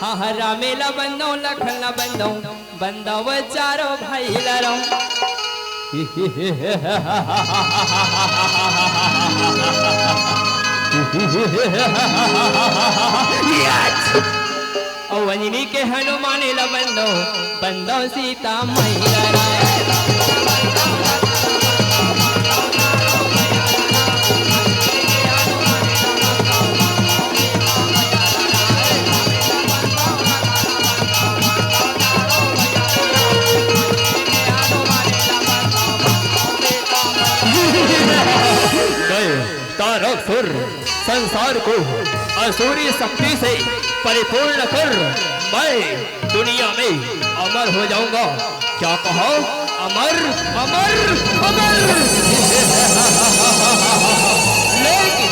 हाँ हाँ रामेला बंदो लखन बंदो बंदव चारो भाई लरो वंजनी के हनुमान बंदो बंदो सीता महिला तारक संसार को असुरी शक्ति से परिपूर्ण कर मैं दुनिया में अमर हो जाऊंगा। क्या कहो? अमर अमर अमर। लेकिन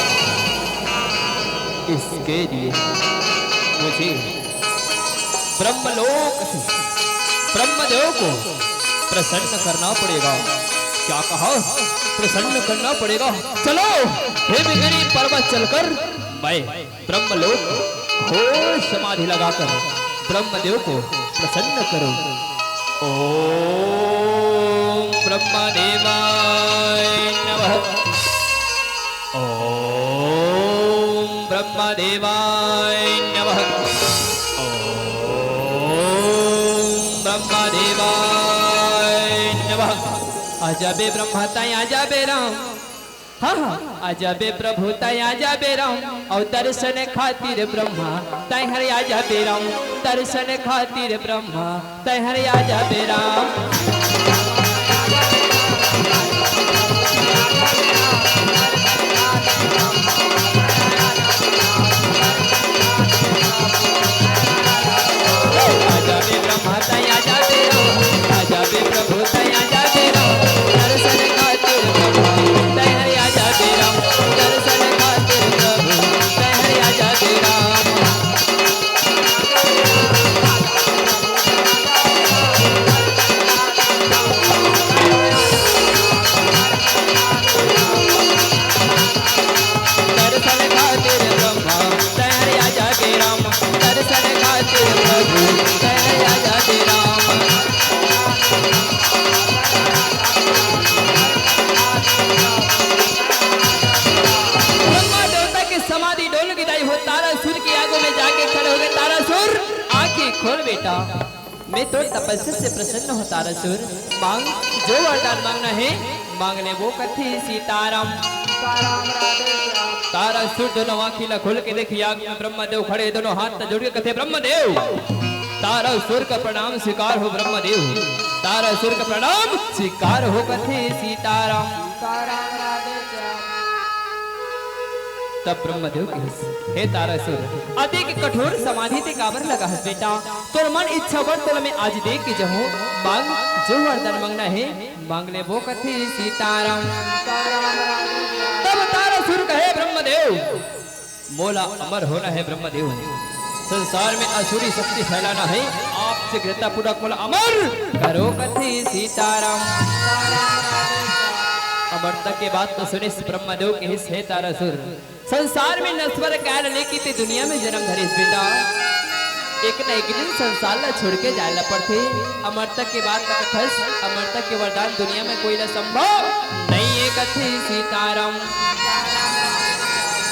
इसके लिए मुझे ब्रह्मलोक से ब्रह्मदेव को प्रसन्न करना पड़ेगा। क्या कहा? प्रसन्न करना पड़ेगा। चलो हे बिगड़ी पर्वत चलकर मैं ब्रह्मलोक घोर समाधि लगाकर ब्रह्मदेव को प्रसन्न करूं। ओम ब्रह्मदेवाय नमः। ओम ब्रह्मदेवाय नमः। ओम ब्रह्मदेवाय नमः। आजा बे ब्रह्मा ताई आजा बे राम। हाँ हाँ आजा बे प्रभु ताई आजा बे राम। और दर्शन खातिर ब्रह्मा ताई हरे आजा बे राम। दर्शन खातिर ब्रह्मा ताई हरे आजा बे राम। आजा बे ब्रह्मा ताई आजा बे राम। आजा बे प्रभु ताई आजा बे राम। दर्शन खातिर ब्रह्मा ताई हरे आजा बे राम। दर्शन खातिर प्रभु ताई हरे आजा बे राम। दर्शन खातिर ब्रह्मा ताई हरे आजा बे राम। दर्शन खातिर प्रभु ताई हरे आजा बे राम। समाधि डोल गिराई हो। तारासुर की आगों में जाके खड़े हो गए। तारासुर आंखें खोल बेटा, मैं तो तपस्या से प्रसन्न हूँ। तारासुर मांग, जो वरदान मांगना है मांग ले वो कथी सीताराम। तारासुर दोनों आंखें खोल के देखी आग में ब्रह्मदेव खड़े, दोनों हाथ जोड़ के कथे ब्रह्मदेव। तारासुर का प्रणाम स्वीकार हो ब्रह्मदेव। तारासुर का प्रणाम स्वीकार हो कथे सीताराम। तब ब्रह्मदेव की हे तारासुर अति के कठोर समाधि ते काबर लगा है बेटा। तोर मन इच्छा वर तोल में आज देख के जहो। मांग, जो वरदान मांगना है मांग ले वो कथी सीताराम। तब तारासुर कहे ब्रह्मदेव मोला अमर होना है ब्रह्मदेव। संसार में असुरी शक्ति फैलाना है। आपसे शीघ्रता पूर्वक मोला अमर करो कथी सीताराम। अमरता के बाद तो सुने ब्रह्मदेव के हिस्से है तारासुर। संसार में नश्वर काल लेके ते दुनिया में जन्म धरे बेटा। एक न एक दिन संसार ला छोड़ के जायला पड़ते। अमरता के बाद कथस अमरता के वरदान दुनिया में कोई न संभव नहीं है कथी सीताराम।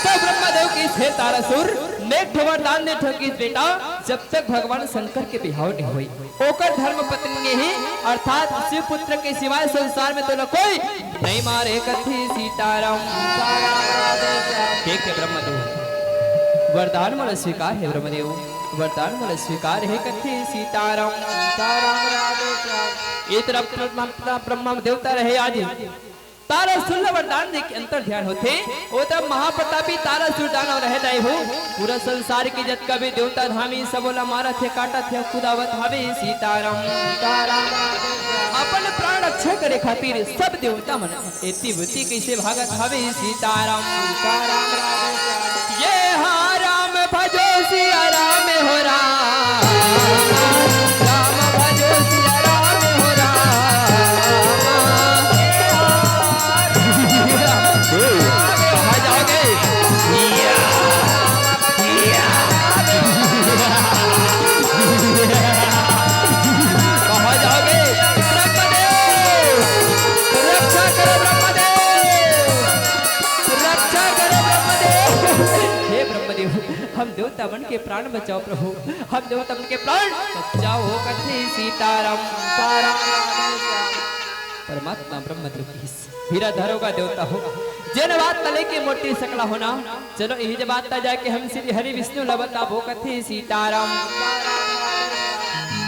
तो ब्रह्मदेव की हे तारासुर नेक वरदान ने ठोकी बेटा। जब तक भगवान शंकर के बिहाव नहीं हुई ओकर धर्म पत्नी ही अर्थात शिव पुत्र के सिवाय संसार में तो न कोई नहीं मारे कथी सीताराम। ठीक है ब्रह्मदेव, वरदान मन स्वीकार है ब्रह्मदेव। वरदान मन स्वीकार है कथी सीताराम। ये तरफ ब्रह्मा देवता रहे आज। तारासुर वरदान देख अंतर ध्यान होते वो तब महाप्रतापी तारासुर दानव रह जाए हो। पूरा संसार की जत का भी देवता धामी सबोला मारा थे काटा थे खुदावत हवे सीताराम। अपन प्राण रक्षा करे खातिर सब देवता मन एती बुद्धि कैसे भागत हवे सीताराम। ये हाँ राम भजो सिया राम हो राम। राम भजो सिया राम हो राम। कहाँ जाओगे? ब्रह्मदेव, हम देवता बन के प्राण बचाओ प्रभु, हम देवता बन के प्राण बचाओ कथे सीताराम। परमात्मा ब्रह्मदेव की हीरा धरो का देवता हो, जिन बात तले की मोटी सकला होना, चलो यही जब बात जाके हम श्री हरि विष्णु लबता भो कथे सीताराम।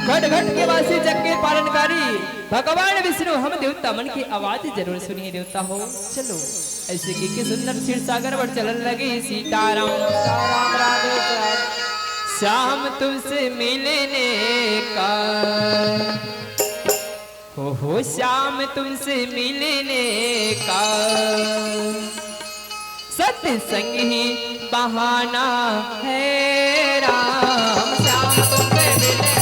घट घट के वासी जग के पालनकारी भगवान विष्णु हम देवता मन की आवाज जरूर सुनिए देवता हो। चलो ऐसे की सुंदर क्षीर सागर पर चलन लगी सीताराम। श्याम तुमसे मिलने का हो श्याम तुमसे मिलने का सत्संग ही बहाना है राम। श्याम तुमसे मिलने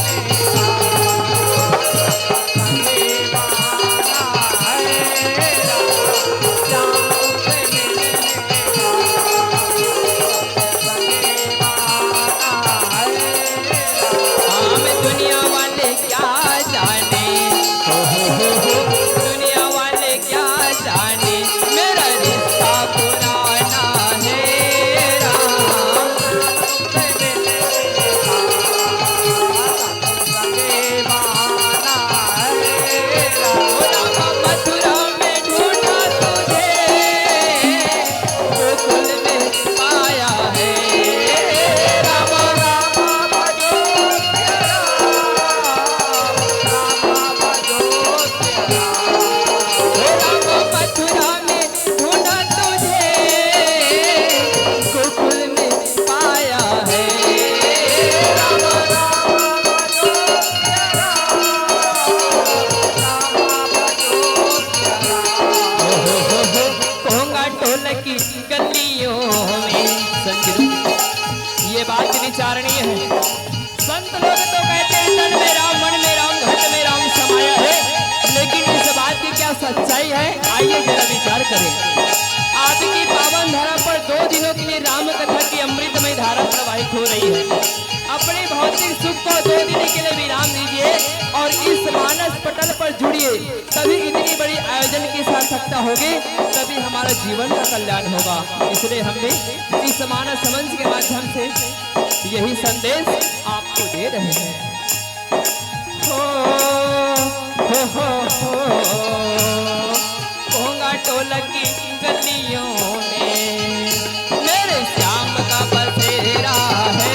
विचारणीय है। संत लोग तो कहते हैं तन में राम, मन में राम, घट में राम समाया है, लेकिन इस बात की क्या सच्चाई है, आइए जरा विचार करें। आज की पावन धरा पर 2 दिनों के लिए राम कथा की अमृतमय धारा प्रवाहित हो रही है। अपने भौतिक सुख को 2 दिन के लिए विराम दीजिए और इस मानस पटल पर जुड़िए, तभी इतनी बड़ी आयोजन की सार्थकता होगी, तभी हमारा जीवन का कल्याण होगा। इसलिए हमने इस मानस मंच के माध्यम से यही संदेश आपको दे रहे हैं। होगा ढोलक की गलियों में मेरे श्याम का बसेरा है।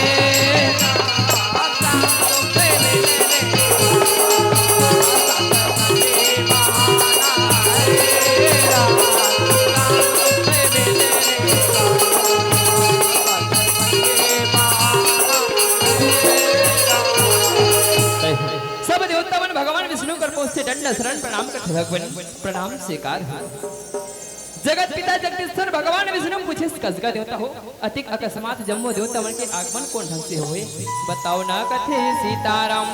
भगवान विष्णु कर पहुंचे दंड शरण प्रणाम कर भगवान प्रणाम स्वीकार हो। जगत पिता जगदीश्वर भगवान विष्णु पूछे कसगा देवता हो, अतिक अकस्मात जम्मो देवता मन के आगमन कौन ढंग से हुए, बताओ ना कथे सीताराम।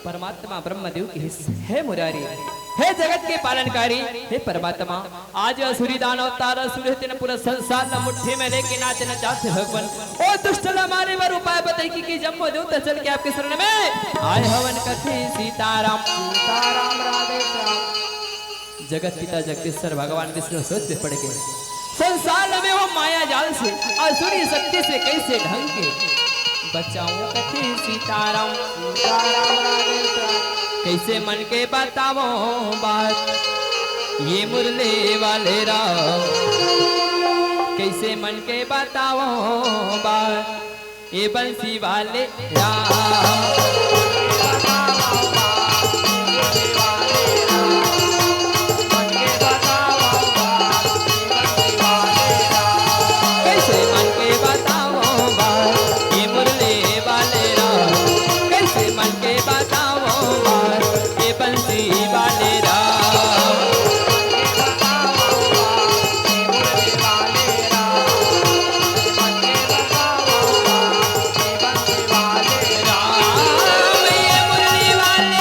परमात्मा ब्रह्मदेव की है मुरारी, हे जगत के पालनकारी, हे परमात्मा, आज असुरी दानव तारा सूर्य तीन पूरा संसार न मुट्ठी में लेके नाचना चाहते भगवान। ओ दुष्ट हमारे वर उपाय बताई कि जम्मो देवता चल के आपके शरण में आए हवन कथे सीताराम। सीताराम राधे श्याम। जगत पिता जगदीश्वर भगवान विष्णु सोच में पड़ गए, संसार में वो माया जाल से असुरी शक्ति से कैसे ढंग के बचाऊं कथे सीताराम। सीताराम राधे श्याम। कैसे मन के बताओ बात ये मुरली वाले राम, कैसे मन के बताओ बात ये बंसी वाले राम। वाले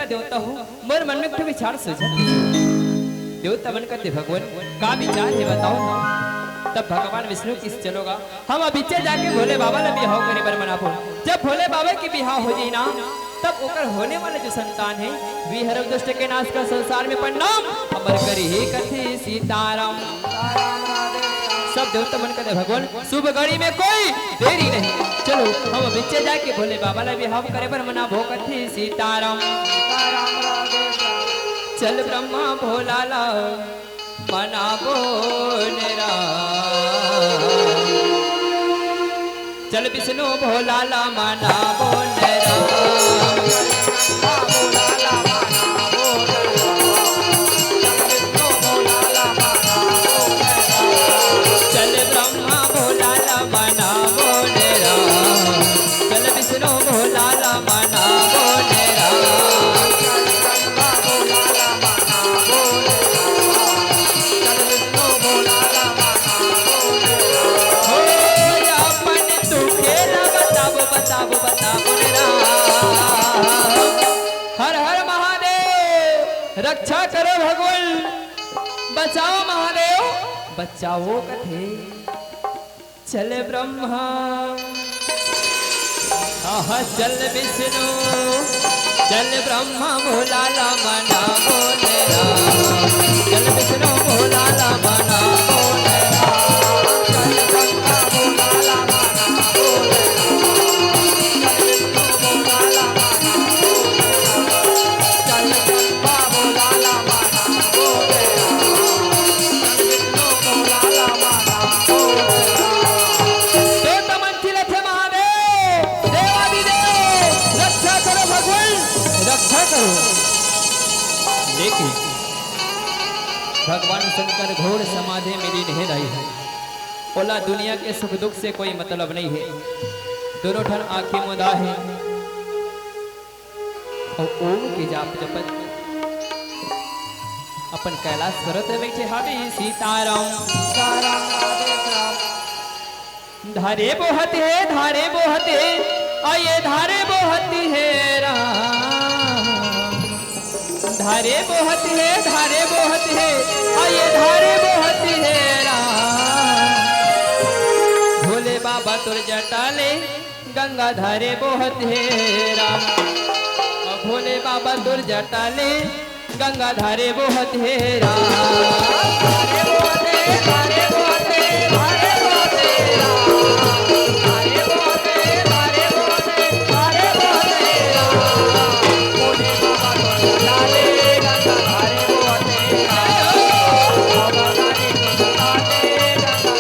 का देवता हूँ मोर मन में कुछ विचार सोचा देवता मन करते भगवान का विचार है बताओ ना। तब भगवान विष्णु किस चलोगा हम अभिचे जाके भोले बाबा ने बिहाव करे बर मना बोल। जब भोले बाबा की बिहाव हो जाए ना तब ओकर होने वाले जो संतान है विहरव दुष्ट के नाश का संसार में परिणाम अमर करी ही कथी सीताराम। सब देवता मन कहते भगवान शुभ घड़ी में कोई देरी नहीं चलो हम अभिचे जाके भोले बाबा ने बिहाव करे बर मना भो कथी सीताराम। चल ब्रह्मा भोला ला मना बोनेरा चल विष्णु भोला ला मना बोनेरा चल ब्रह्मा भोला ला मना बोनेरा चल विष्णु भोला ला मना बोनेरा हर हर महादेव रक्षा करो भगवान बचाओ महादेव बचाओ कथे। चल ब्रह्मा चल विष्णु चल ब्रह्मा भोला ला मना बोलेरा चल विष्णु भोला ला मना बोलेरा चल ब्रह्मा भोला ला मना लेकिन भगवान शंकर घोर समाधि में लीन है रही है बोला दुनिया के सुख दुख से कोई मतलब नहीं है दोनों ठन आंखें मुदा है और ओम के जाप जपत अपन कैलाश करत बैठे हावी सीताराम धारे बोहत है आये धारे बोहती है राम धारे बोहती है आये धारे बोहती है राम भोले बाबा तुर जटाले गंगा धारे बोहत है राम भोले बाबा तुर जटाले गंगा धारे बोहत है राम धारे बोहते धारे बोहते धारे बोहते राम धारे बोहते धारे बोहते धारे बोहते राम भोले बाबा तुर जटाले गंगा धारे बोहते राम बाबा धारे जटाले गंगा धारे बोहते राम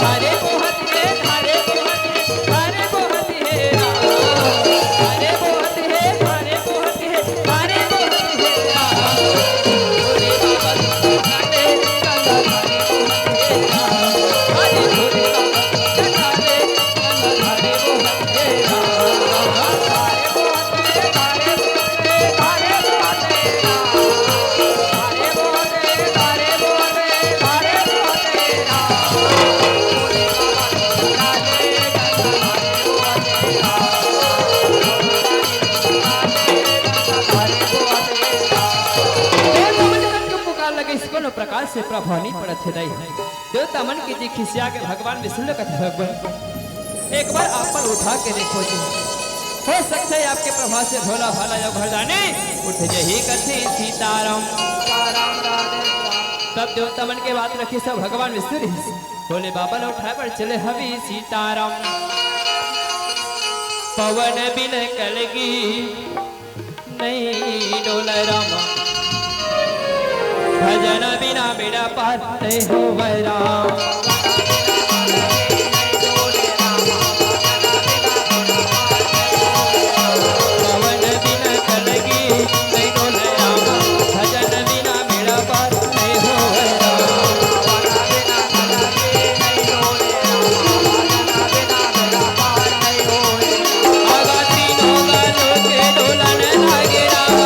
धारे बोहत है धारे बोहत है धारे बोहत है राम धारे बोहत है धारे बोहत है धारे बोहत है राम भोले बाबा जटाले गंगा धारे बोहत है राम हरि भोले बाबा जटाले गंगा धारे बोहत है राम धारे बोहत है धारे बोहत है धारे बोहत है राम धारे बोहत है धारे बोहत है धारे बोहत है राम भोले बाबा जटाले गंगा धारे बोहत है राम पुकार लगे इसको न प्रकाश से प्रभावनी पड़त है देवता मन की जी खिसिया के भगवान विष्णु कथे भगवान एक बार आप पर उठा के देखो जी हो सकता है आपके प्रभाव से भोला भाला जो घर जाने उठ जही कथे सीताराम तब देवता मन के बात रखी सब भगवान विष्णु भोले बाबा ने उठाए पर चले हवी सीताराम पवन बिन कलगी नहीं डोल राम भजन बिना बेड़ा पार नहीं हो राम पवन बिन कलगी नहीं डोल राम भजन बिना बेड़ा पार नहीं हो आगा तीनों गालों के डोलन लागे राम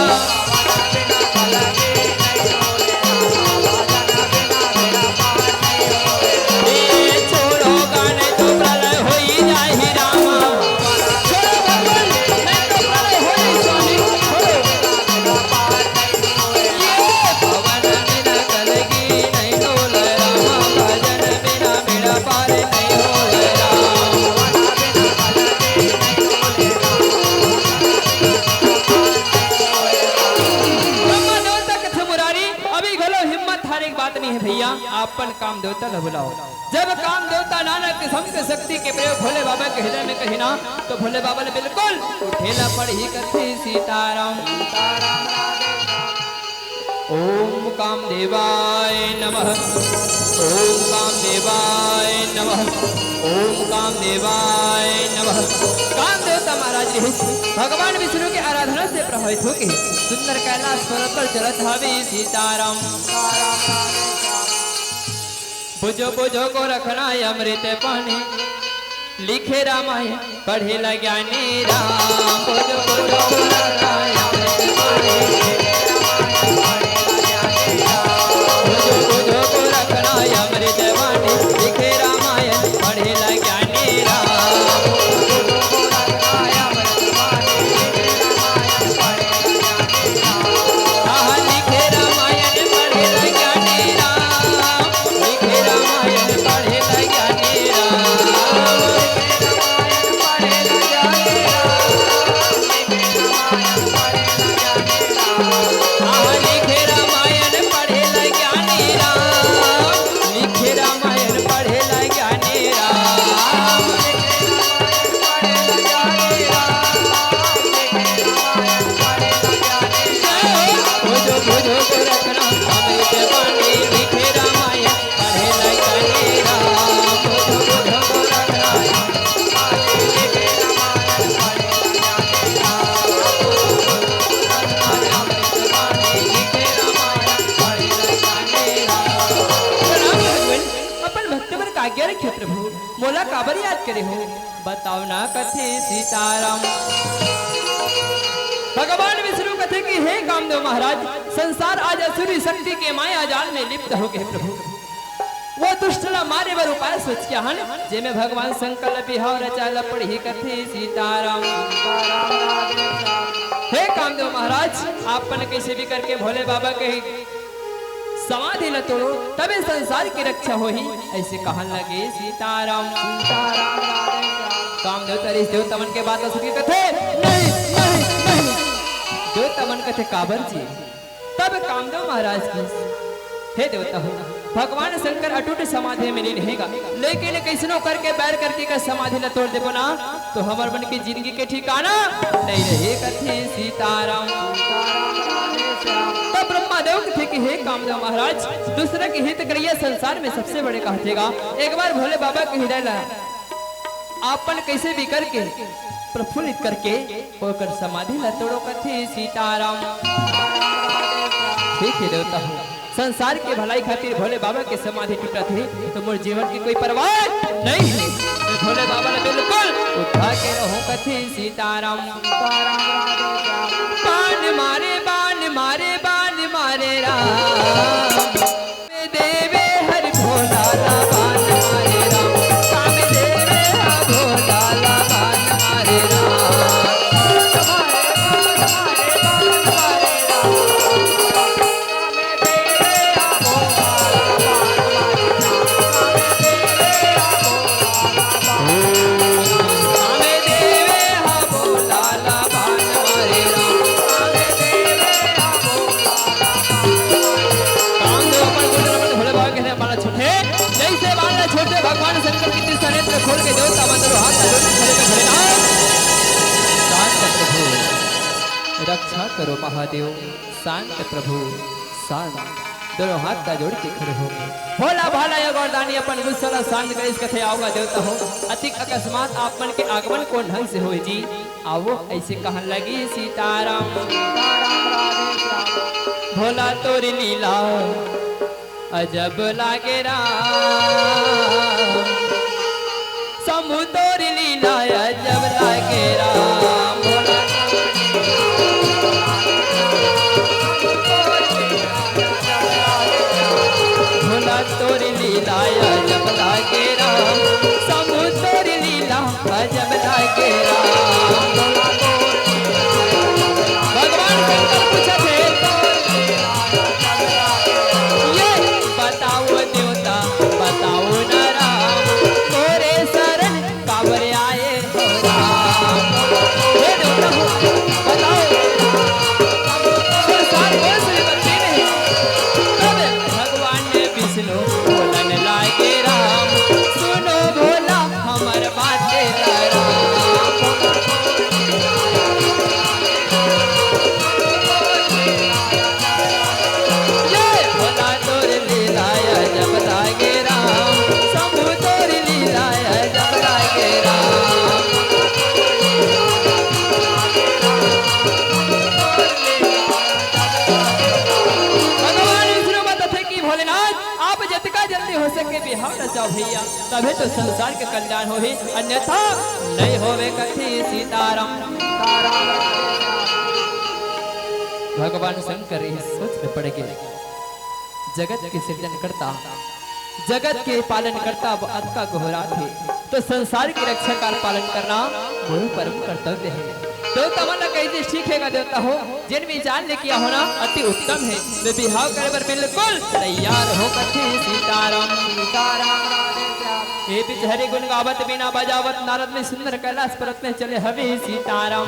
आपन काम देवता ल बुलाओ। जब काम देवता नाना किस्म के शक्ति के प्रयोग भोले बाबा के हृदय में कही ना तो भोले बाबा ने बिल्कुल उठेला पढ़ी कथी सीताराम। ओम कामदेवाय नमः, ओम कामदेवाय नमः, ओम कामदेवाय नमः। कामदेवता महाराज भगवान विष्णु की आराधना से प्रभावित होकर सुंदर कैलाश पर्वत पर चलत हवे सीताराम। बुझो बुझो को रखना अमृत पानी, लिखे रामायण पढ़े ल ज्ञानी राम। बुझो बुझो को रखना अमृत पानी, बुझो बुझो को रखना अमृत पानी, लिखे रामायण पढ़े ल ज्ञानी राम। मोला काबर याद करे हो बताओ ना कथे सीताराम। भगवान विष्णु कथे कि हे कामदेव महाराज, संसार आज असुरी शक्ति के माया जाल में लिप्त हो गए प्रभु। वो दुष्टला मारे बर उपाय सोच के हन जे में भगवान संकल्प बिहाव रचाला पढ़ी कथे सीताराम। हे कामदेव महाराज, आपन कैसे भी करके भोले बाबा के समाधि न तोड़ो तबे संसार की रक्षा हो ही, ऐसे कहन लगे सीताराम। कामदेव तरीस देवतमन के बात सुन के कथे नहीं नहीं नहीं, देवतमन कथे काबर जी। तब कामदेव महाराज की हे देवता हो, भगवान शंकर अटूट समाधि में नहीं रहेगा, लेकिन कैसनो करके बैर करके का समाधि न तोड़ देबो ना तो हमार बन की जिंदगी के ठिकाना नहीं रहे कथे सीताराम। तब ब्रह्मादेव थे कि हे कामदेव महाराज, दूसरे के हित करिए संसार में सबसे बड़े कहतेगा। एक बार भोले बाबा के हृदय ला आपन कैसे भी करके प्रफुल्लित करके होकर समाधि ला तोड़ो कथे सीताराम। ठीक है देवता हो, संसार के भलाई खातिर भोले बाबा के समाधि टूटा थे तो मोर जीवन की कोई परवाह नहीं है। तो भोले बाबा ने बिल्कुल उठा के रहो कथे सीताराम। बाण मारे बाण मारे बाण मारे राम, देवे हर भोला बाण मारे राम, काम देवे हर भोला बाण मारे राम। भगवान शंकर की तीसरा नेत्र खोल के देवता मंदिर हाथ खड़े खड़े शांत प्रभु रक्षा करो महादेव, शांत प्रभु शांत। दोनों हाथ का जोड़ के खड़े हो भोला भाला या गोरदानी अपन गुस्सा शांत करे इस कथे आओगा देवता हो। अति अकस्मात आपन के आगमन को ढंग से होए जी, आओ ऐसे कहन लगी सीताराम। भोला तोरी लीला अजब लागे राम, शंभु तोरी लीला अजब लागे राम। भोला तोरी लीला अजब लागे राम, शंभु तोरी लीला अजब लागे राम। भगवान शंकर पूछते बताओ देवता बताओ न राम, मोरे शरण काबर बिहाव रचाओ भैया, तभी तो संसार के कल्याण होही, अन्यथा नहीं होवे कथी सीताराम। भगवान शंकर इस सोच में पड़ गए, जगत के सृजन करता, जगत के पालन करता आपका गोहरा थे, तो संसार की रक्षा का पालन करना गुरु परम कर्तव्य है। तो तमन्ना कैसे ठीक है देवता हो, जिन विचार ले किया होना अति उत्तम है, वे बिहाव करे पर बिल्कुल तैयार हो कथी सीताराम। ये बीच हरि गुण गावत बिना बजावत, नारद में सुंदर कैलाश पर्वत में चले हवे सीताराम।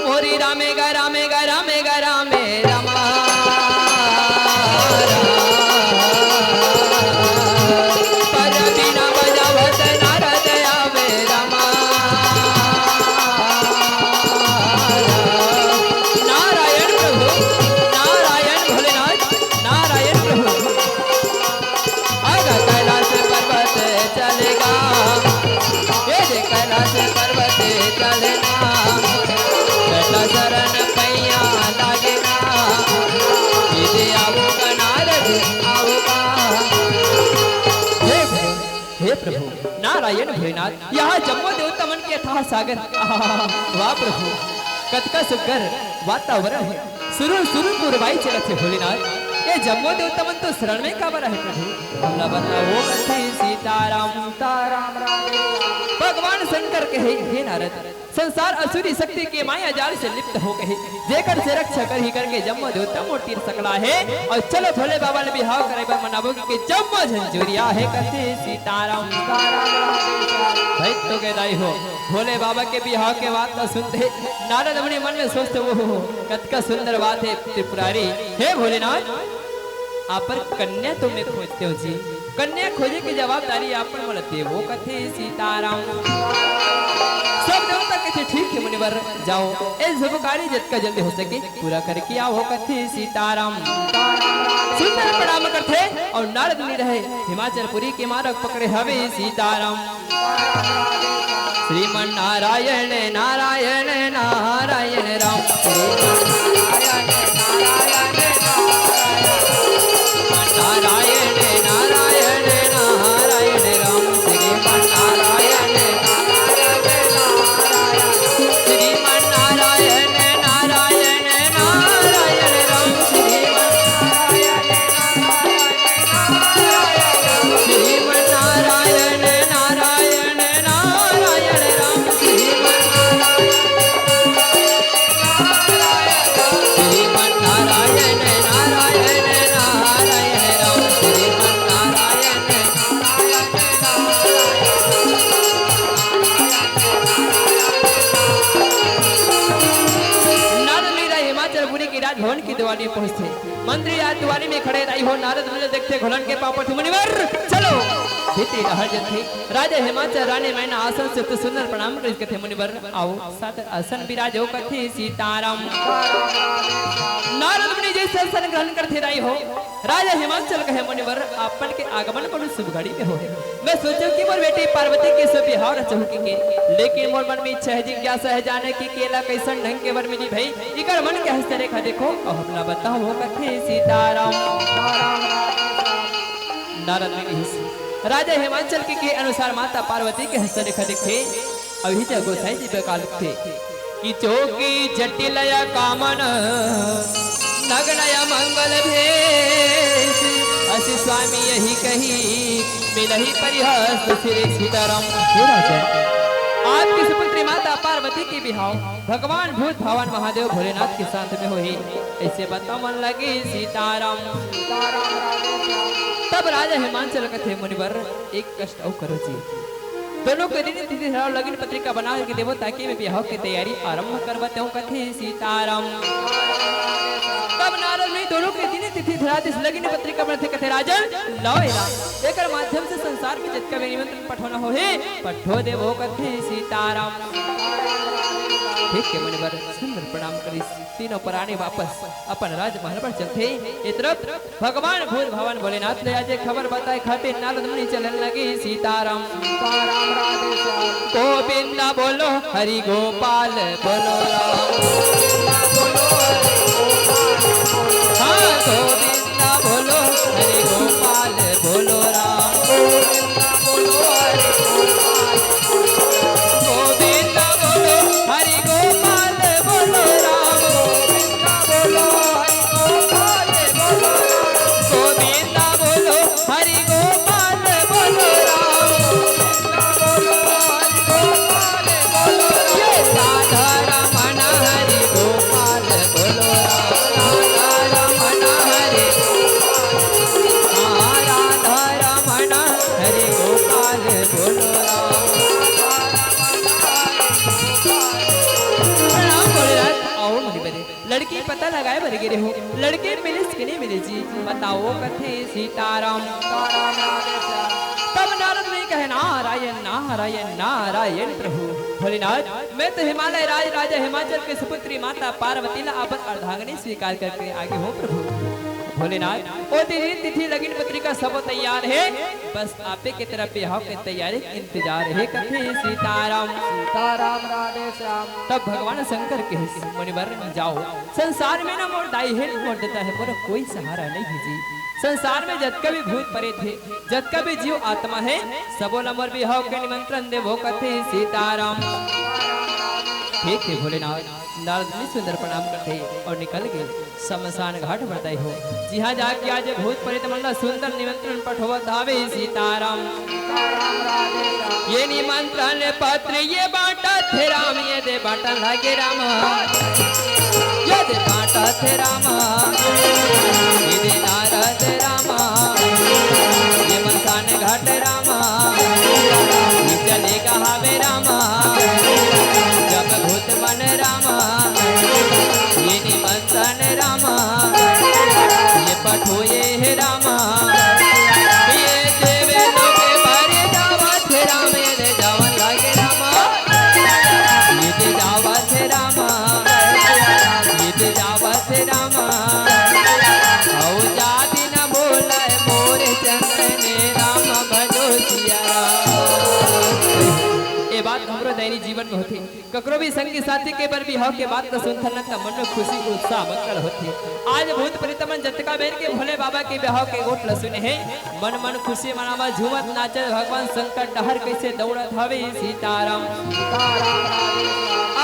मोरी रामे गा रामे गा रामे गा रामे रमा, पर बिना बजावत नारद आवे रमा। नारायण प्रभु, नारायण भोलेनाथ, नारायण प्रभु। आगा कैलाश पर्वत चलेगा, ये जे कैलाश पर्वत चलेगा, बेटा शरण पैया लागेगा, इधे आओगा नारद आओगा। हे प्रभु नारायण भोलेनाथ, यहाँ जम्मू देवता मन के अथाह सागर, वाह प्रभु कतका सुगर वातावरण है, सुरुर सुरुर पुरवाई चलत है भोलेनाथ। ये जम्मू देवता मन तो शरण में का बरा है प्रभु, हमला बताओ कथी सीताराम। ताराम भगवान शंकर कहे, हे नारद संसार असुरी शक्ति के माया जाल से लिप्त हो गए, जेकर से रक्षा कर ही करके जम्मू देवता मोटी सकला है। और चलो भोले बाबा ने बिहाव करे पर मनाबो कि जम्मू झंझुरिया है कथी सीताराम। भाई तो के दाई हो, भोले बाबा के बिहाव के बात न सुनते नारद अपने मन में सोचते, वो कतका सुंदर बात है त्रिपुरारी। हे भोलेनाथ आप पर कन्या तो मैं खोजते हो जी, कन्या खोजे की जवाबदारी आप पर मिलती है, वो कथे सीताराम। सब देवता कहते ठीक है मुनिवर जाओ, इस शुभ कार्य जितना जल्दी हो सके पूरा करके आओ कथे सीताराम। सुंदर प्रणाम करते और नारद मुनि रहे हिमाचलपुरी के मार्ग पकड़े हवे सीताराम। श्रीमन नारायण नारायण नारायण राम, नारायण नारायण नारायण राम, श्रीमन नारायण श्रीमन नारायण नारायण नारायण राम, श्रीमन नारायण नारायण नारायण राम, श्रीमन नारायण नारायण नारायण राम, श्रीमन नारायण। नारद मीरा हिमाचलपुरी की राजभवन की दिवाली में पहुंचते, मंत्री आज दिवाली में खड़े रही हो, नारद मुझे देखते घोलन के पापड़ मुनिवर चलो भीति हर जथे राजा हिमाचल रानी मैना आसन से तो सुंदर प्रणाम कर कथे मुनिवर आओ साथ आसन विराजो कथे सीताराम। नारद मुनि जैसे आसन ग्रहण करते रही हो, राजा हिमाचल कहे मुनिवर आपन के आगमन को शुभ घड़ी में हो, मैं सोचो कि मोर बेटी पार्वती के सब बिहाव रचहुकी के, लेकिन मोर मन में इच्छा है जिज्ञासा है जाने की केला कैसन ढंग के वर मिली भाई, इकर मन के हस्त रेखा देखो और हमला बताओ कथे सीताराम। नारद मुनि राजा हिमाचल के अनुसार माता पार्वती के हस्त रेखा देखे, अभी जब गोसाई जी बेकाल थे कि चौकी जटिलय कामन नगनय मंगल भेष, असि स्वामी यही कही मिलही परिहस्त श्री सीताराम। आपकी सुपुत्री माता पार्वती की बिहाव भगवान भूत भगवान महादेव भोलेनाथ के साथ में हुई, ऐसे बता मन लगे सीताराम। तब राजा हिमाचल कथे मुनिवर एक कष्ट और करो जी, दोनों के दिन तिथि लगन पत्रिका बना के देवो ताकि मैं बिहाव की तैयारी आरंभ करवाते हूँ कथे सीताराम। तब नारद ने दोनों के दिन तिथि धरा इस लगन पत्रिका बनाते कथे राजन लाओ एक माध्यम से संसार में जितना भी निमंत्रण पठोना हो है पठो देवो कथे सीताराम। ठीक है मुनिवर सुंदर प्रणाम करी तीनों प्राणी वापस अपन राजमहल पर चलते, इस भगवान भूत भगवान भोलेनाथ ने आज खबर बताए खाते नारद मुनि चलन लगे सीताराम। गोविंदा बोलो हरि गोपाल बोलो राम, हाँ गोविंदा बोलो हरि गोपाल बोलो आओ मुनि बरे लड़की पता लगाए बर गिरे हो लड़के मिलिस कि नहीं मिले जी बताओ कथे सीताराम तब नारद ने कहे नारायण नारायण नारायण प्रभु भोलेनाथ मैं तो हिमालय राज राजा हिमाचल के सुपुत्री माता पार्वती ला अपन अर्धांगिनी स्वीकार करके आगे हूँ प्रभु भोलेनाथ ओ तिथि लगन पत्रिका सब तैयार है बस आपे की तरफ बिहाव की तैयारी इंतजार है कथे सीताराम सीताराम राधे श्याम तब भगवान शंकर के मुनिवर जाओ संसार में ना मोर दाई है मोर देता है मोर कोई सहारा नहीं है जी संसार में जतका भी भूत प्रेत है जतका भी जीव आत्मा है सबो नंबर बिहाव के निमंत्रण देवो कथे सीताराम ठीक है भोलेनाथ नारद ने सुंदर प्रणाम करते और निकल गए शमशान घाट बताई हो जी हाँ जाके आज भूत प्रेत मंडल सुंदर निमंत्रण पठवत आवे सीताराम ये निमंत्रण पत्र ये बांटा थे राम ये दे बांटा लागे राम ये दे बांटा थे राम ये दे नारद राम ये शमशान घाट राम ये चलेगा हावे राम जब भूत मन राम ये निमंत्रण राम ये पठोए है राम ये देवे लोगे भरे जावत राम ये दे जावन लागे राम ये दे जावत राम ये दे जावत राम औ जाति न बोलाए मोरे चंदने राम भजो सिया ये बात हमरो दैनिक जीवन में होती ककरो भी संगी साथी के पर बिहाव के बात तो सुनथन का मन में खुशी उत्साह मंगल होती आज भूत प्रीतमन जतका बेर के भोले बाबा के बिहाव के गोट सुने है मन मन खुशी मनावा झूमत नाचत भगवान शंकर डहर कैसे दौड़त हवे सीताराम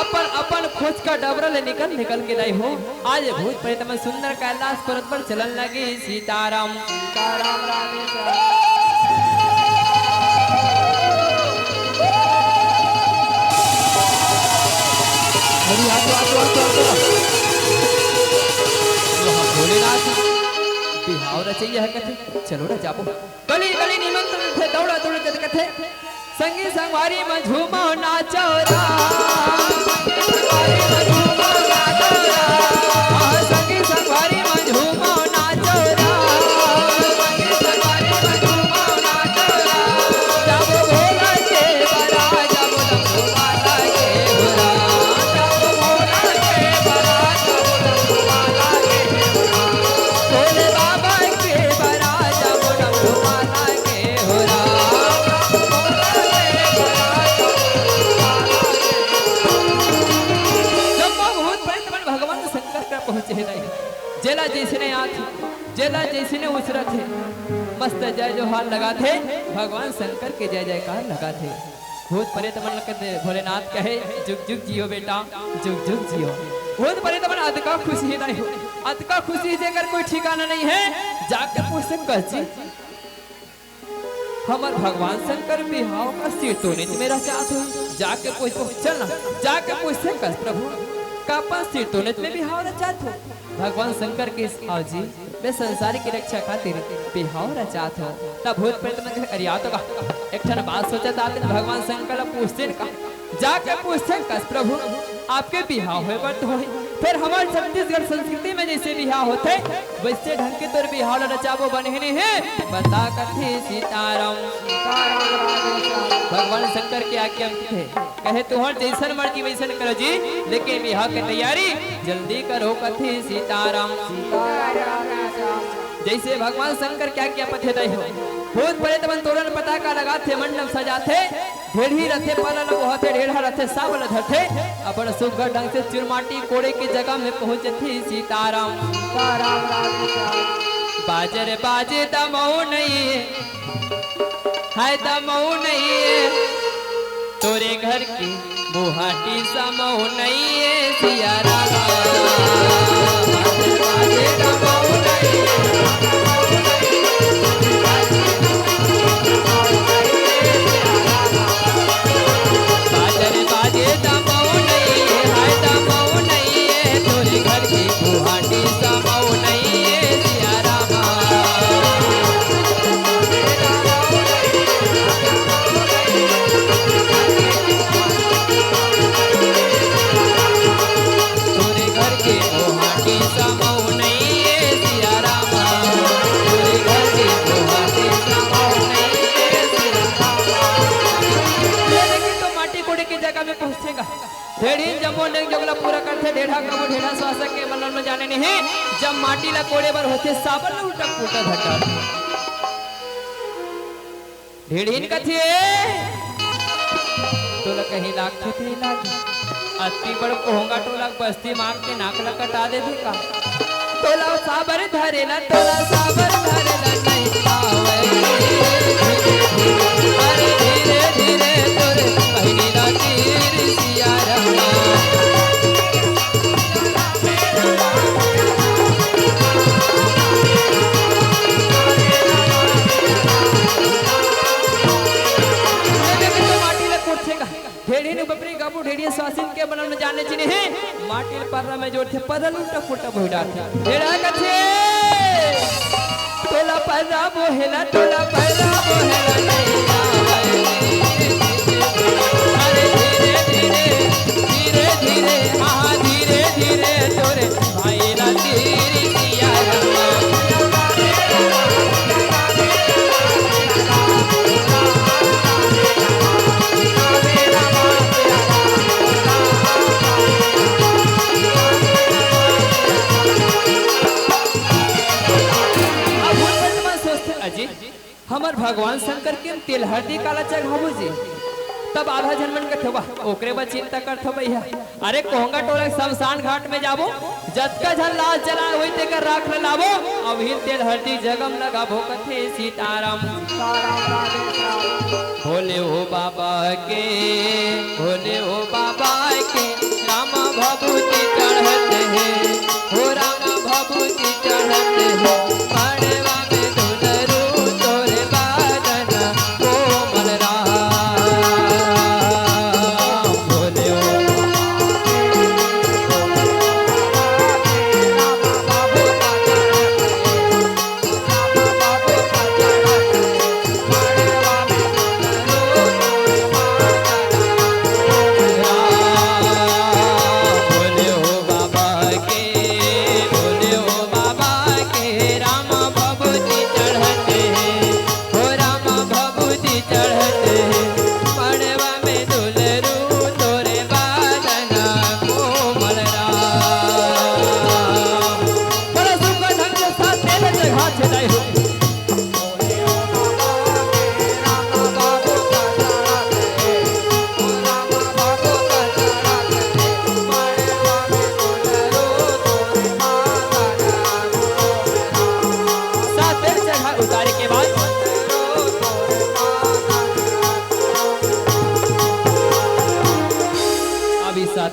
अपन अपन खोज का डबरल निकल निकल के नहीं हो आज भूत प्रीतमन सुंदर कैलाश पर्वत पर चलन लगे सीताराम सीताराम राधे श्याम भोलेनाथ बिहाव रचैया है कथे चलो ना जाबो गली गली निमंत्रण थे दौड़ा दौड़ जद कथे संगी संगवारी में झूमो नाचो रा संगी संगवारी में झूमो नाचो रा जाबो भोला के बरा जाबो भोला के होरा जेला जैसे ने आँख जेला जैसे ने उसरत है मस्त जय जोहार लगा थे भगवान शंकर के जय जयकार लगा थे भूत प्रेत मन कहते भोलेनाथ कहे जुग जुग जियो बेटा जुग जुग जियो भूत प्रेत मन अतका खुशी नहीं हो अतका खुशी देकर कोई ठिकाना नहीं है जाकर पूछ शंकर जी हमार भगवान शंकर बिहाव का सिर तो नहीं मेरा चाहत हो जाके पूछ चलना जाके पूछ शंकर प्रभु कापा सिर तो नहीं में बिहाव चाहत हो भगवान शंकर के आओ जी मैं संसार की रक्षा खातिर बिहाव रचात हो तब भूत प्रेत मन करिया तो एक ठन बात सोचा था भगवान शंकर पूछते का जाके पूछते कस प्रभु आपके बिहाव होए बट होए फिर हमारे छत्तीसगढ़ संस्कृति में जैसे बिहाव होते वैसे ढंग के तोर बिहाव रचाबो बने हैं बता कथे सीताराम भगवान शंकर के आज्ञा थे कहे तुहर जैसन मर्जी वैसन करो जी लेकिन बिहाव की तैयारी जल्दी करो कथे सीताराम जैसे भगवान शंकर क्या क्या पथे दई हो भूत प्रेत मन तोरण पताका लगाथे मंडप सजाथे ढेढ़ी रथे पालन होते ढेढ़ा रथे सावल धरथे अपन सुघर ढंग से चुरमाटी कोड़े की जगह में पहुंचती सीताराम बाजर बाजे दमऊ नहीं है दमऊ नहीं तोरे घर की बुहाटी समऊ नहीं है सिया रामा बाजर बाजे दमऊ नहीं जमो ने जगला पूरा करथे ढेढ़ा कबो ढेढ़ा स्वासा के मनन में जाने नहीं जब माटी ला कोड़े बर होथे साबर न उल्टा पुटा घटा ढेढ़ीन कथे तोला कहीं लाख थे लाख अति बड़ कोहंगा टोला बस्ती मार के नाकला कटा दे दी का तोला साबर धरेला तोला साबर धरेला नहीं पावे अरे धीरे धीरे तोरे पहिली ला तीर सिया रहा ढेड़ी ने बपरी गाबू ढेड़ी स्वासिन के बनल में जाने चिने है माटी पररा में जोर थे परल उल्टा फुटा भोडा थे ढेड़ा कथे तोला पररा बोहेला तोला पररा बोहेला नहीं आवे अरे धीरे धीरे धीरे धीरे आहा धीरे धीरे तोरे भाई ला तेरी सिया रमा हमर भगवान शंकर के तेल हरदी काला चढ़ाबो जी तब आधा जनमन के थोबा ओकरे बा चिंता करथो भैया अरे कोहंगा टोला शमशान घाट में जाबो जतका झन लाल जला होई ते कर राख लाबो अभी तेल हरदी जगम लगाबो कथे सीताराम भोले ओ बाबा के भोले ओ बाबा के राम भभूति चढ़त है हो राम भभूति चढ़त है पड़वा में दुलरू तोरे बादन कोमल राम भोले ओ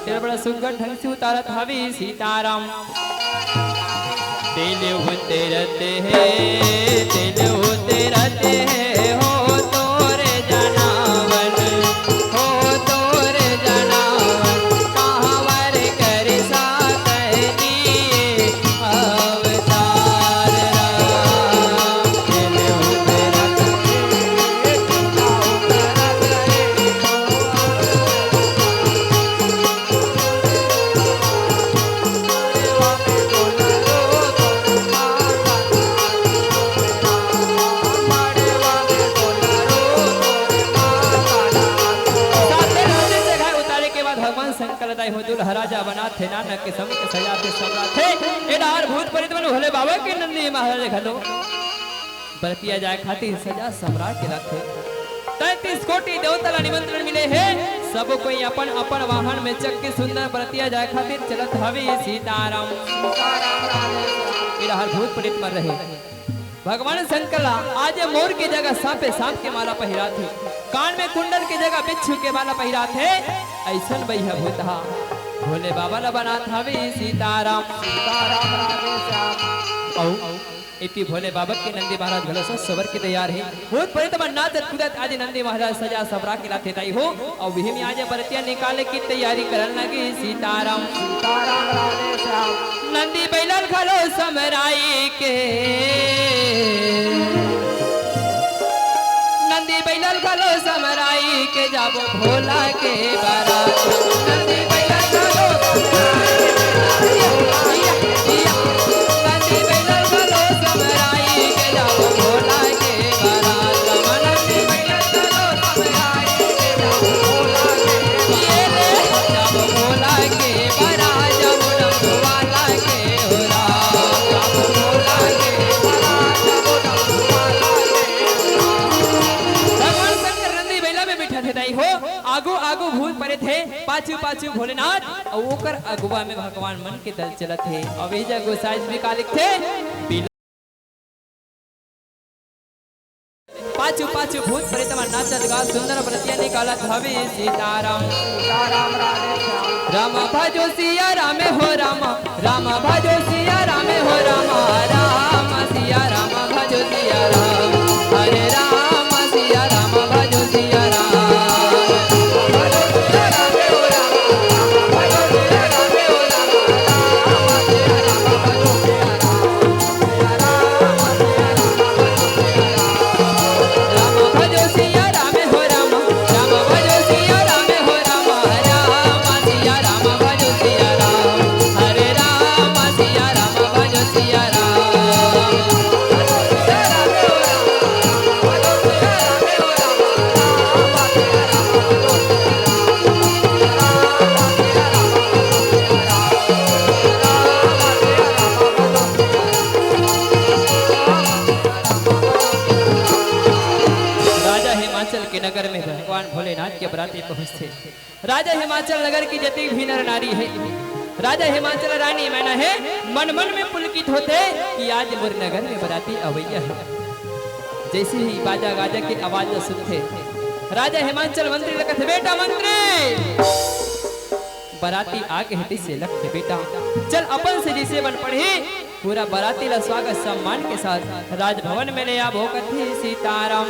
तेरा बड़ा सुंदर ढंग से उतारा था भी सीताराम दिल होते रहते हैं दिल होते रहते हैं हो तोरे जनावन हो तोरे जनावन कहावर कर साथ दिए अवतार राम दिल होते रहते हो दुल्हराजा बना थे नानक के संग सजा थे सम्राट थे एडार भूत परित बन भोले बाबा के नंदी महाराज घलो बरतिया जाए खातिर सजा सम्राट के लाथे 33 कोटि देवता ला निमंत्रण मिले है सब कोई अपन अपन वाहन में चक के सुंदर बरतिया जाए खातिर चलत हवे सीताराम एडार भूत परित मर रहे भगवान शंकर आज मोर की जगह सांपे सांप के माला पहिरा थे कान में कुंडल की जगह बिच्छू के माला पहिरा थे ऐसन भैया भूतहा भोले बाबा ला बना था वे सीताराम सीताराम राधे श्याम औ इति भोले बाबा के नंदी महाराज भलो सो सबर के तैयार है भूत प्रेत नाच कूदत आज नंदी महाराज सजा सबरा के लाते ताई हो और वही में आज बरतिया निकाले की तैयारी करन लगी सीताराम राधे श्याम नंदी बैलल खलो समराई के नंदी बैलल खलो समराई के जाबो भोला के बारात नंदी बैलल खलो नंदी बैलल खलो समराई के जाबो भोला के बारात नंदी बैलल खलो समराई के जाबो भोला के जाबो भोला पाछू पाछू भोलेनाथ और ओकर अगुआ में भगवान मन के दल चलत है। अब एजा गोसाई भी का लिखते पाछू पाछू भूत प्रेतमा नाचत गा सुंदर व्रतिया निकालत हवे सीताराम सीताराम राम भजो सिया राम हो राम राम भजो सिया राम हो राम राम सिया राम भजो सिया राम हरे राम सिया राम भजो सिया राम नगर में भगवान भोलेनाथ के बराती पहुंचते। राजा हिमाचल नगर की जति भी नर नारी है, राजा हिमाचल रानी मैना है, मन मन में पुलकित होते कि आज मोर नगर में बराती अवैया है। जैसे ही बाजा गाजा की आवाज सुनते राजा हिमाचल मंत्री लगत बेटा मंत्री बराती आगे हटी से लगते बेटा चल अपन से जिसे बन पढ़े पूरा बराती ला स्वागत सम्मान के साथ राजभवन में ले आ भोकथी सीताराम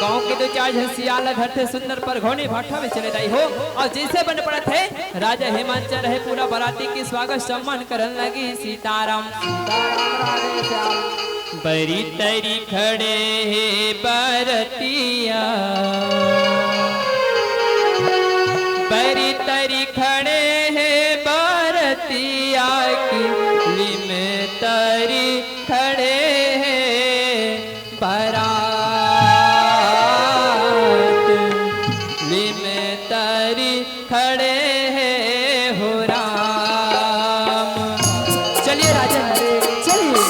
गांव के दो चार हंसियाल घर थे सुंदर पर घोड़े भाठा में चले जाई हो और जैसे बन पड़ा थे राजा हिमाचल रहे पूरा बराती की स्वागत सम्मान करने लगी सीताराम बरी तरी खड़े बरतिया बरी तरी खड़े हैं बरतिया की लिम तरी खड़े हैं बारात लिम तरी खड़े हैं हो राम चलिए राजा चलिए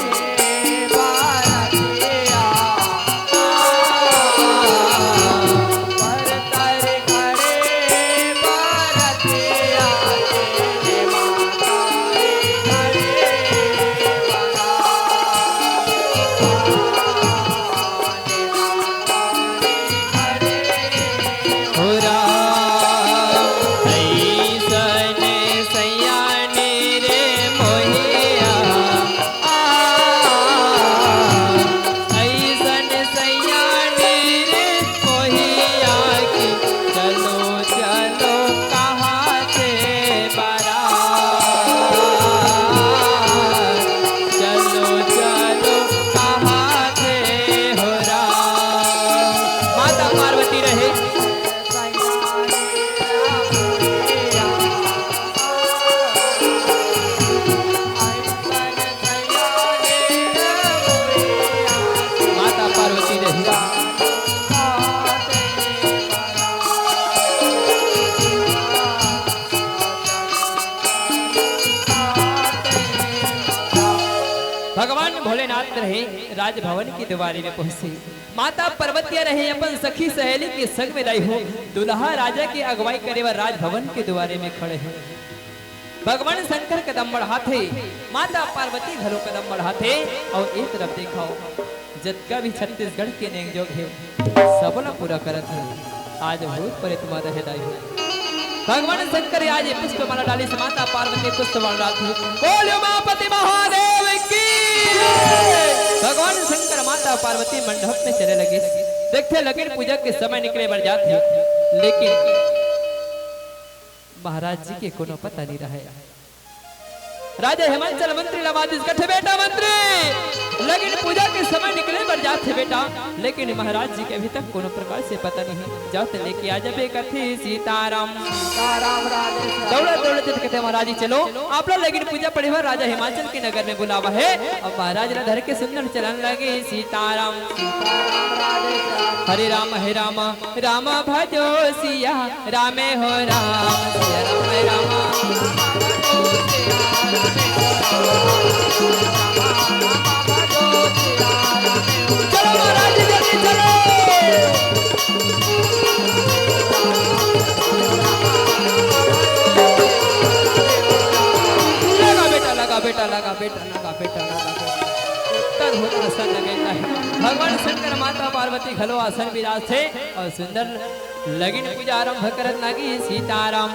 भगवान भोलेनाथ रहे राजभवन की दीवारी में पहुंचे माता पर्वतिया रहे अपन सखी सहेली के संग में रही हो दुल्हा राजा की अगुवाई करे व राजभवन के द्वारे में खड़े हैं भगवान शंकर कदम बढ़ाते माता पार्वती घरों कदम बढ़ाते और एक तरफ देखाओ जतका भी छत्तीसगढ़ के नेक जोग है सबला पूरा करत है आज भूत पर तुम्हारा हृदय हो भगवान शंकर आज पुष्पमाला डाली से माता पार्वती पुष्पमाला डाली बोलो उमापति महादेव की भगवान शंकर माता पार्वती मंडप में चले लगे देखते लगे पूजा के समय निकले बढ़ जाते लेकिन महाराज जी के कोनो पता नहीं रहा राजा हिमाचल मंत्री लवादिस कठे बेटा मंत्री लेकिन पूजा के समय निकले बढ़ जाते बेटा लेकिन महाराज जी के अभी तक कोनो प्रकार से पता नहीं जाते लेके आ जाबे कथी सीताराम सीताराम दौड़ा दौड़ा कहते महाराज जी चलो आप लोग लेकिन पूजा पड़े हुआ राजा हिमाचल के नगर में बुलावा है और महाराज ने धर के सुंदर चलन लगे सीताराम हरे राम राम भजो सिया रामे हो राम सिया राम चलो महाराज जल्दी चलो बेटा लगा बेटा लगा बेटा लगा उत्तर हो आसन लगे भगवान शंकर माता पार्वती खलो आसन विराज थे और सुंदर लगिन पूजा आरंभ करत लगी सीताराम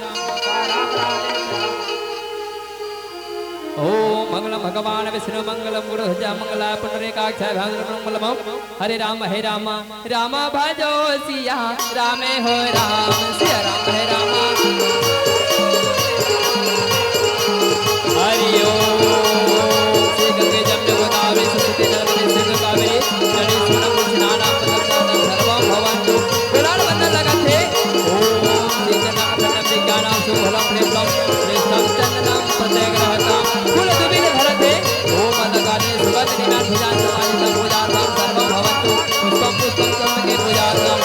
ओम मंगलम भगवान विष्णु मंगलम गुरु मंगला पुंडरीकाक्ष मंगलम हरे राम राम भजो सिया रामे हो राम सिया राम है राम हरि ओम श्री गंगे जमुने गोदावरी सरस्वती नर्मदे सिंधु कावेरी जले स्नानम स्नानाम तदर्थम सर्वं भवन्तु गुलाल बंदन लगते ओम श्री जगन्नाथ विज्ञानम सुभलम प्रेमलम श्रेष्ठम चंदनम सत्यग्रहतम फूल दुबिल धरते ओम अदगाने सुगंध निनाद भुजान समाहितं पूजार्थं सर्वं भवन्तु पुष्पं पुष्पं कर्मके पूजार्थं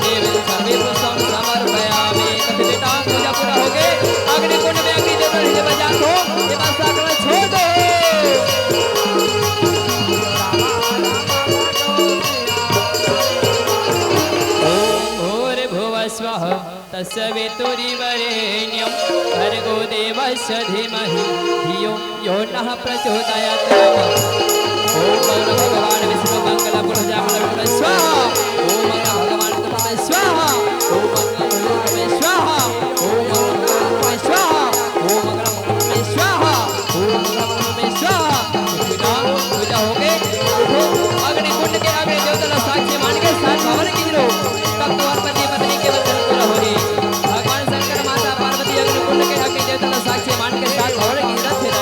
देव सर्वे पुष्पं समर्पयामि कथिता पूजा पूरा हो गए अग्नि कुंड में अग्नि जल रहे बजा दो ये बस साकल छोड़ दो ओम भूर भुवस्वः तस्य वितुरिवरेण्यं भर्गो देवस्य धीमहि धियो यो नः प्रचोदयात् ओम मंगल भगवान विष्णु मंगल पुरुषा मंगल स्वाहा ओम मंगल भगवान तुम स्वाहा ओम मंगल स्वाहा ओम मंगल स्वाहा ओम मंगल स्वाहा ओम मंगल स्वाहा पूजा हो गए अग्नि कुंड के अग्नि देवता साक्षी मान के साथ भवन की लो तब तो पति पत्नी के वचन पूरा हो रही भगवान शंकर माता पार्वती अग्नि कुंड के अग्नि देवता साक्षी मान के साथ भवन की रथ से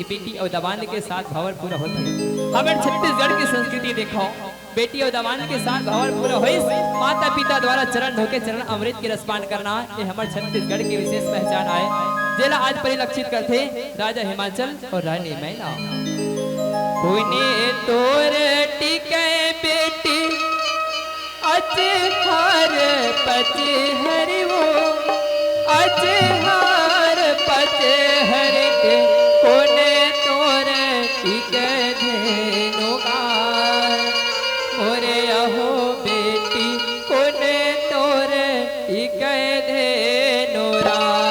बेटी और दबान के साथ भवन पूरा होता है हमें छत्तीसगढ़ की संस्कृति देखो बेटी और दबान के साथ भवन पूरा हो माता पिता द्वारा चरण धोके चरण अमृत की रसपान करना ये हमारे छत्तीसगढ़ की विशेष पहचान है जिला आज परिलक्षित करते राजा हिमाचल और रानी मैना तोर टिके बेटी अचहार पच हरि वो अचहार पच हरि के कोने तोरे टिके धेनु गाय मोरे अहो बेटी कोने तोरे टिके धेनु राम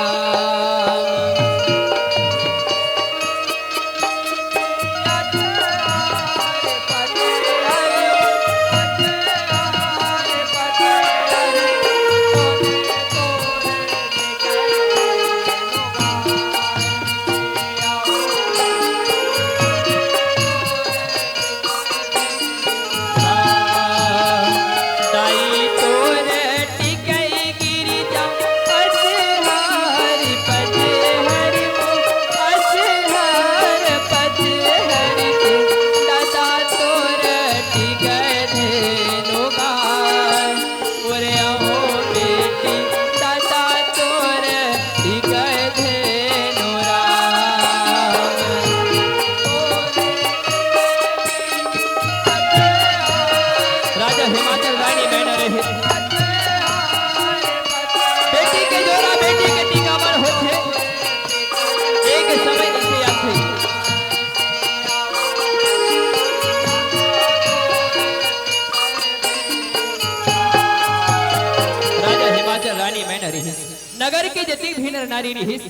नगर के जति भी नर नारी रहिस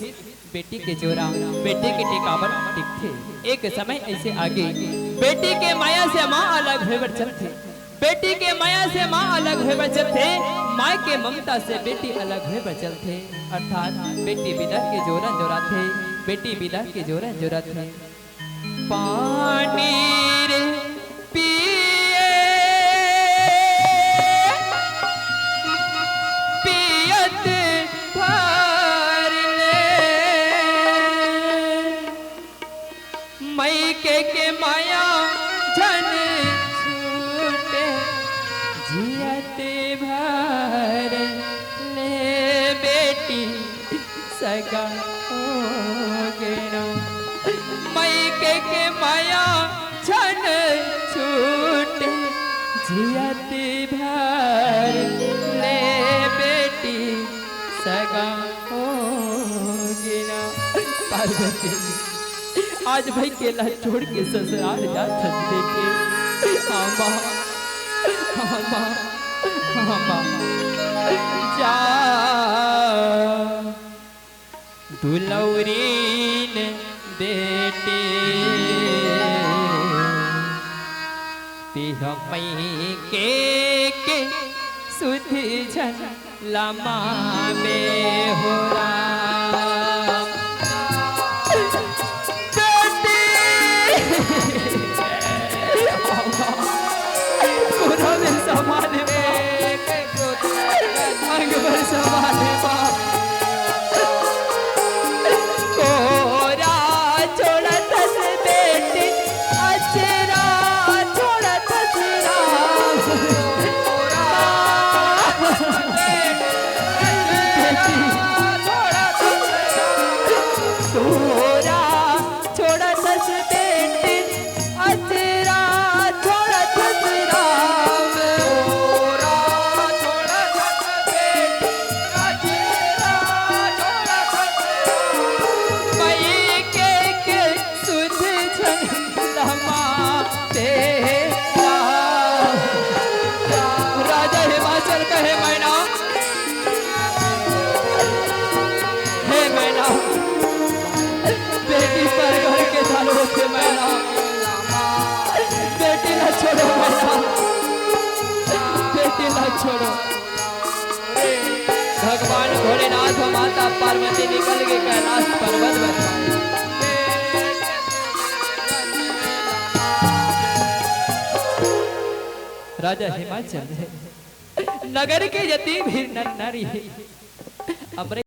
बेटी के जोरा बेटी के टिकावन टिकथे एक समय ऐसे आगे बेटी के माया से माँ अलग होकर चलते बेटी के माया से माँ अलग होकर चलते माँ के ममता से बेटी अलग होकर चलते अर्थात बेटी बिदा के जोरा जोरा थे बेटी बिदा के जोरा जोरा थे पानी रे के माया झन सगा होगे ना मई के माया छन छूटे जियती भर ले बेटी सगा होगे ना। पार्वती आज भाई केला छोड़ के ससुराल जा सकते के हाँ माँ हाँ माँ हाँ माँ जा दुलौरीन बेटे तिहमई के सुध झन लमा में हो समाने अंग पर समाने कोरा छोड़ा तस बेटी अचरा छोड़ा तसरा कोरा छोड़ा तस बेटी अचरा छोड़ा तसरा मैना बेटी ना छोड़ो मैना बेटी ना छोड़ो। भगवान भोलेनाथ माता पार्वती निकल के कैलाश पर्वत बनवाए। राजा हिमाचल नगर के यतीम नर नारी अपने